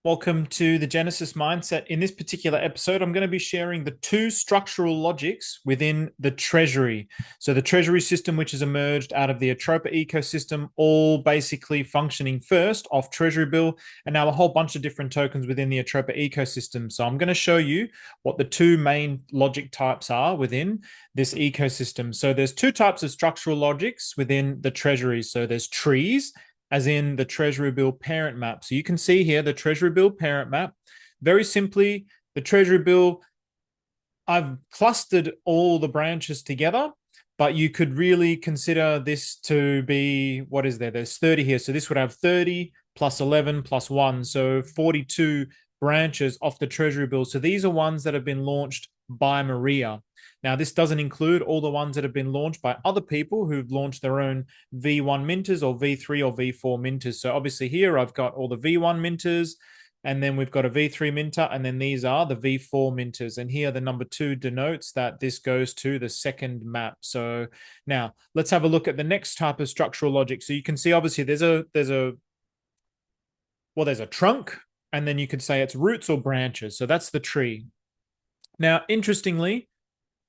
Welcome to the Genesis Mindset. In this particular episode, I'm going to be sharing the two structural logics within the Treasury. So the Treasury system, which has emerged out of the Atropa ecosystem, all basically functioning first off Treasury bill, and now a whole bunch of different tokens within the Atropa ecosystem. So I'm going to show you what the two main logic types are within this ecosystem. So there's two types of structural logics within the Treasury. So there's trees, as in the Treasury bill parent map. So you can see here the Treasury bill parent map. Very simply, the Treasury bill, I've clustered all the branches together, but you could really consider this to be, what is there? There's 30 here. So this would have 30 plus 11 plus 1. So 42 branches off the Treasury bill. So these are ones that have been launched by Maria. Now, this doesn't include all the ones that have been launched by other people who've launched their own V1 minters or V3 or V4 minters. So obviously here I've got all the V1 minters, and then we've got a V3 minter, and then these are the V4 minters. And here the number 2 denotes that this goes to the second map. So now let's have a look at the next type of structural logic. So you can see obviously there's a trunk, and then you could say it's roots or branches. So that's the tree. Now, interestingly,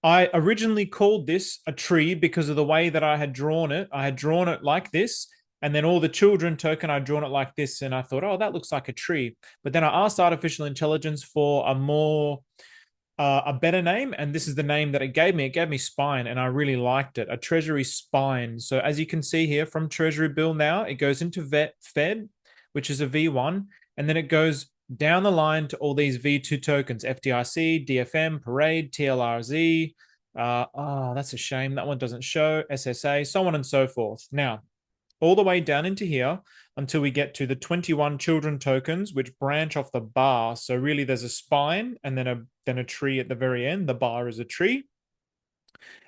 I originally called this a tree because of the way that I had drawn it. I had drawn it like this, and then all the children token, I'd drawn it like this, and I thought, oh, that looks like a tree. But then I asked artificial intelligence for a better name, and this is the name that it gave me. It gave me spine, and I really liked it, a Treasury spine. So as you can see here from Treasury bill now, it goes into Fed, which is a V1, and then it goes down the line to all these V2 tokens, FDIC, DFM, Parade, TLRZ. Oh, that's a shame. That one doesn't show, SSA, so on and so forth. Now, all the way down into here until we get to the 21 children tokens, which branch off the bar. So really there's a spine and then a tree at the very end. The bar is a tree.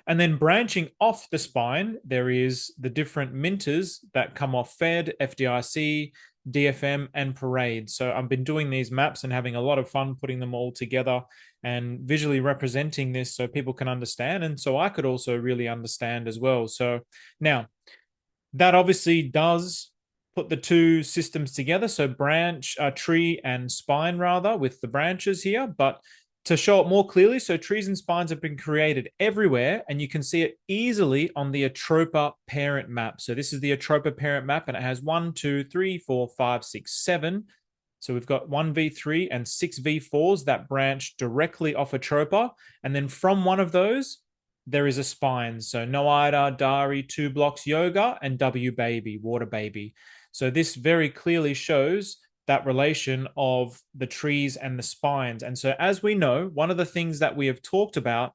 And then branching off the spine, there is the different minters that come off Fed, FDIC, DFM, and Parade. So I've been doing these maps and having a lot of fun putting them all together and visually representing this so people can understand. And so I could also really understand as well. So now that obviously does put the two systems together. So tree and spine rather, with the branches here. But to show it more clearly, so trees and spines have been created everywhere, and you can see it easily on the Atropa parent map. So this is the Atropa parent map, and it has 1, 2, 3, 4, 5, 6, 7. So we've got 1 V3 and 6 V4s that branch directly off Atropa. And then from one of those, there is a spine. So Noida, Dari, 2 blocks, Yoga, and W Baby, Water Baby. So this very clearly shows that relation of the trees and the spines. And so as we know, one of the things that we have talked about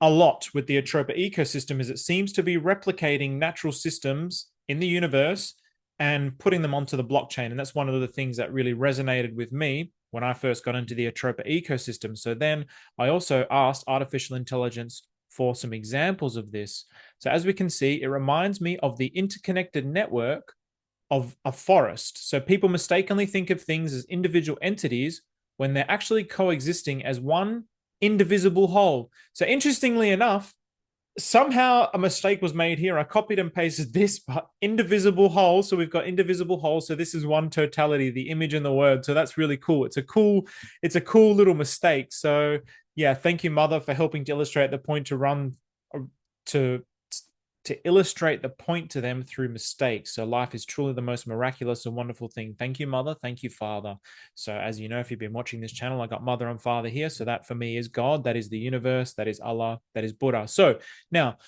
a lot with the Atropa ecosystem is it seems to be replicating natural systems in the universe and putting them onto the blockchain. And that's one of the things that really resonated with me when I first got into the Atropa ecosystem. So then I also asked artificial intelligence for some examples of this. So as we can see, it reminds me of the interconnected network of a forest. So people mistakenly think of things as individual entities when they're actually coexisting as one indivisible whole. So interestingly enough, somehow a mistake was made here. I copied and pasted this, but indivisible whole. So we've got indivisible whole. So this is one totality, the image and the word. So that's really cool. It's a cool little mistake. So yeah, thank you, Mother, for helping to illustrate the point to illustrate the point to them through mistakes. So life is truly the most miraculous and wonderful thing. Thank you, Mother. Thank you, Father. So as you know, if you've been watching this channel, I got Mother and Father here. So that for me is God. That is the universe. That is Allah. That is Buddha. So now,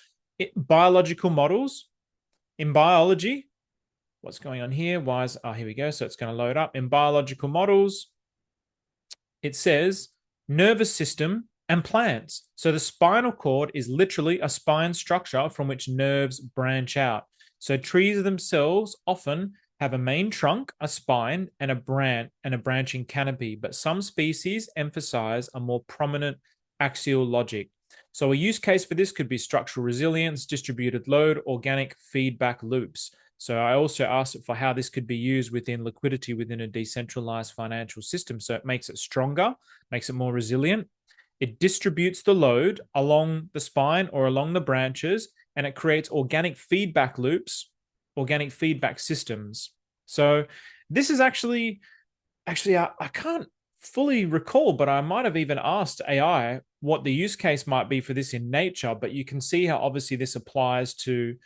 biological models. In biology, what's going on here? Here we go. So it's going to load up. In biological models, it says nervous system and plants. So the spinal cord is literally a spine structure from which nerves branch out. So trees themselves often have a main trunk, a spine, and a branching canopy, but some species emphasize a more prominent axial logic. So a use case for this could be structural resilience, distributed load, organic feedback loops. So I also asked it for how this could be used within liquidity within a decentralized financial system. So it makes it stronger, makes it more resilient. It distributes the load along the spine or along the branches, and it creates organic feedback loops, organic feedback systems. So this is actually Actually, I can't fully recall, but I might have even asked AI what the use case might be for this in nature. But you can see how obviously this applies to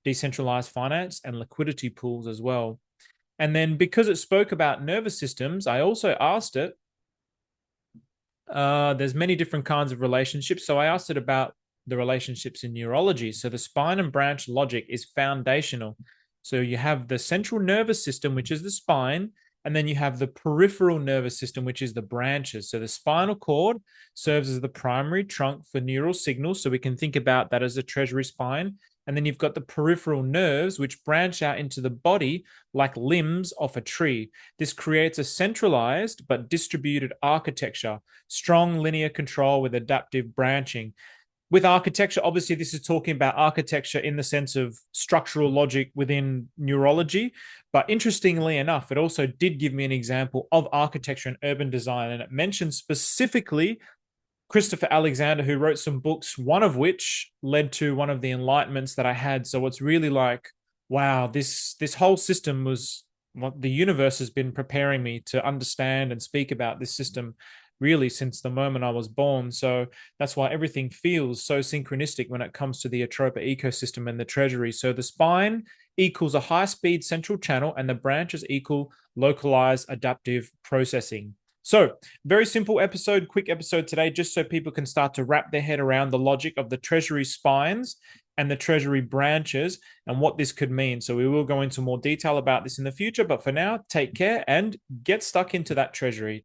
decentralized finance and liquidity pools as well. And then because it spoke about nervous systems, I also asked it, there's many different kinds of relationships. So I asked it about the relationships in neurology. So the spine and branch logic is foundational. So you have the central nervous system, which is the spine, and then you have the peripheral nervous system, which is the branches. So the spinal cord serves as the primary trunk for neural signals. So we can think about that as a treasury spine. And then you've got the peripheral nerves, which branch out into the body like limbs off a tree. This creates a centralized but distributed architecture, strong linear control with adaptive branching. With architecture, obviously, this is talking about architecture in the sense of structural logic within neurology. But interestingly enough, it also did give me an example of architecture and urban design. And it mentioned specifically Christopher Alexander, who wrote some books, one of which led to one of the enlightenments that I had. So it's really like, wow, this whole system was what the universe has been preparing me to understand and speak about this system really since the moment I was born. So that's why everything feels so synchronistic when it comes to the Atropa ecosystem and the Treasury. So the spine equals a high-speed central channel, and the branches equal localized adaptive processing. So, very simple episode, quick episode today, just so people can start to wrap their head around the logic of the Treasury spines and the Treasury branches and what this could mean. So, we will go into more detail about this in the future. But for now, take care and get stuck into that Treasury.